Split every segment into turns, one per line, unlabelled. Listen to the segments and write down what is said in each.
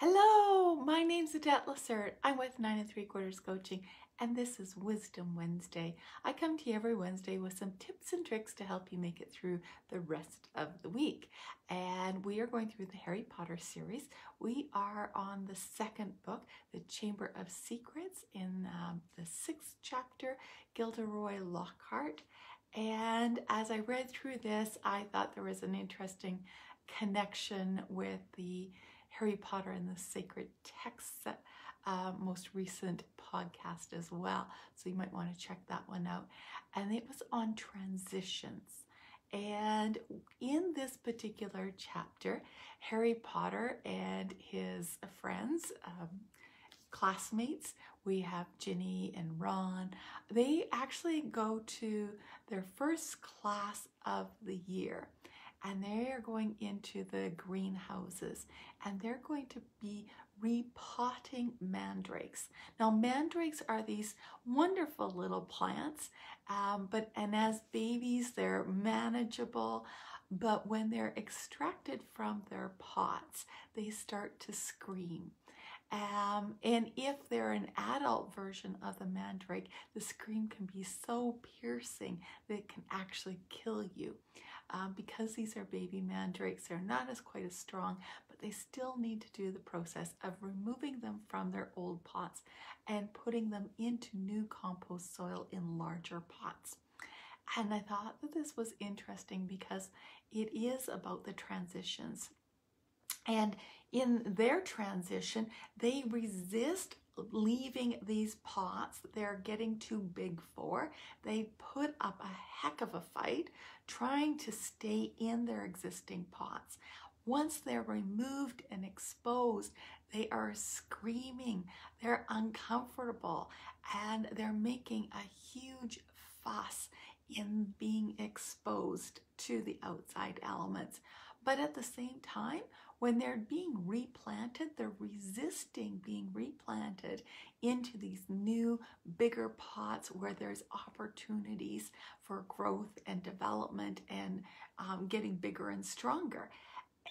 Hello, my name's Adette Lacert. I'm with 9 3/4 Coaching, and this is Wisdom Wednesday. I come to you every Wednesday with some tips and tricks to help you make it through the rest of the week. And we are going through the Harry Potter series. We are on the second book, The Chamber of Secrets, in the 6th chapter, Gilderoy Lockhart. And as I read through this, I thought there was an interesting connection with the Harry Potter and the Sacred Texts most recent podcast as well. So you might want to check that one out. And it was on transitions. And in this particular chapter, Harry Potter and his friends, classmates, we have Ginny and Ron, they actually go to their first class of the year. And they are going into the greenhouses and they're going to be repotting mandrakes. Now, mandrakes are these wonderful little plants, and as babies, they're manageable. But when they're extracted from their pots, they start to scream. And if they're an adult version of the mandrake, the scream can be so piercing that it can actually kill you. Because these are baby mandrakes, they're not quite as strong, but they still need to do the process of removing them from their old pots and putting them into new compost soil in larger pots. And I thought that this was interesting because it is about the transitions. And in their transition, they resist leaving these pots that they're getting too big for. They put up a heck of a fight trying to stay in their existing pots. Once they're removed and exposed, they are screaming, they're uncomfortable, and they're making a huge fuss in being exposed to the outside elements. But at the same time, when they're being replanted, they're resisting being replanted into these new, bigger pots where there's opportunities for growth and development and getting bigger and stronger.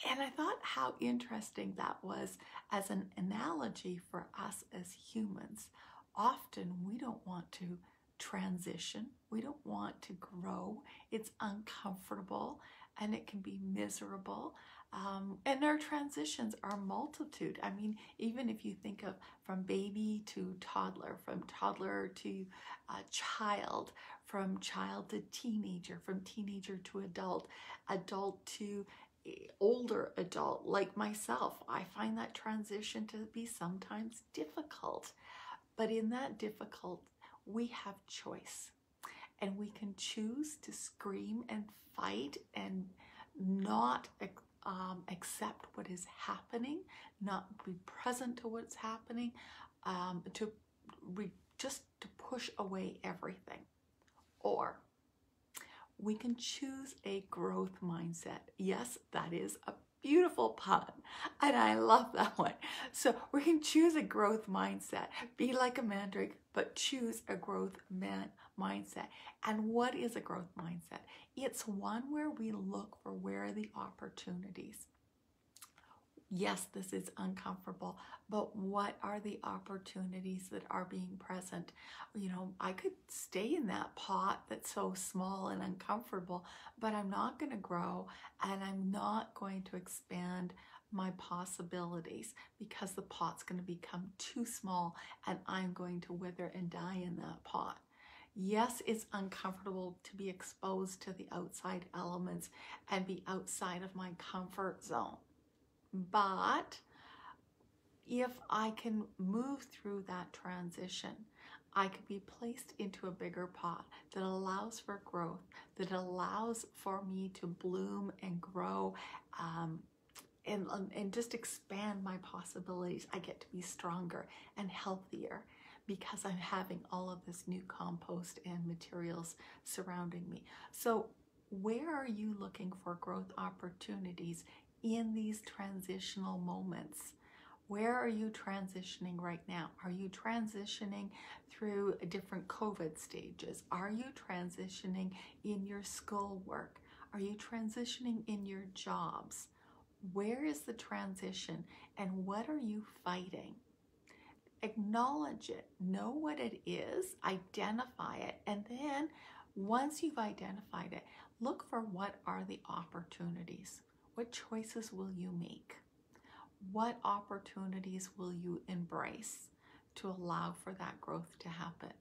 And I thought how interesting that was as an analogy for us as humans. Often we don't want to transition. We don't want to grow. It's uncomfortable and it can be miserable. And our transitions are multitude. I mean, even if you think of from baby to toddler, from toddler to child, from child to teenager, from teenager to adult, adult to older adult, like myself, I find that transition to be sometimes difficult. But in that difficult, we have choice. And we can choose to scream and fight and not accept what is happening, not be present to what's happening, just to push away everything. Or we can choose a growth mindset. Yes, that is a beautiful pun, and I love that one. So we can choose a growth mindset, be like a mandrake, but choose a growth mindset. And what is a growth mindset? It's one where we look for where are the opportunities. Yes, this is uncomfortable, but what are the opportunities that are being present? You know, I could stay in that pot that's so small and uncomfortable, but I'm not going to grow and I'm not going to expand my possibilities because the pot's going to become too small and I'm going to wither and die in that pot. Yes, it's uncomfortable to be exposed to the outside elements and be outside of my comfort zone. But if I can move through that transition, I could be placed into a bigger pot that allows for growth, that allows for me to bloom and grow and just expand my possibilities. I get to be stronger and healthier because I'm having all of this new compost and materials surrounding me. So where are you looking for growth opportunities in these transitional moments? Where are you transitioning right now? Are you transitioning through different COVID stages? Are you transitioning in your schoolwork? Are you transitioning in your jobs? Where is the transition and what are you fighting? Acknowledge it, know what it is, identify it, and then once you've identified it, look for what are the opportunities. What choices will you make? What opportunities will you embrace to allow for that growth to happen?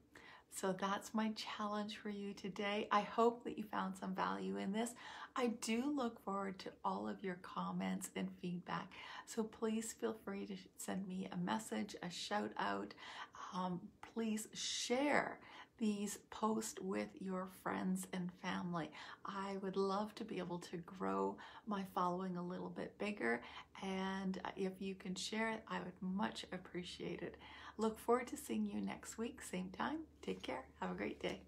So that's my challenge for you today. I hope that you found some value in this. I do look forward to all of your comments and feedback. So please feel free to send me a message, a shout out. Please share these posts with your friends and family. I would love to be able to grow my following a little bit bigger, and if you can share it, I would much appreciate it. Look forward to seeing you next week, same time. Take care. Have a great day.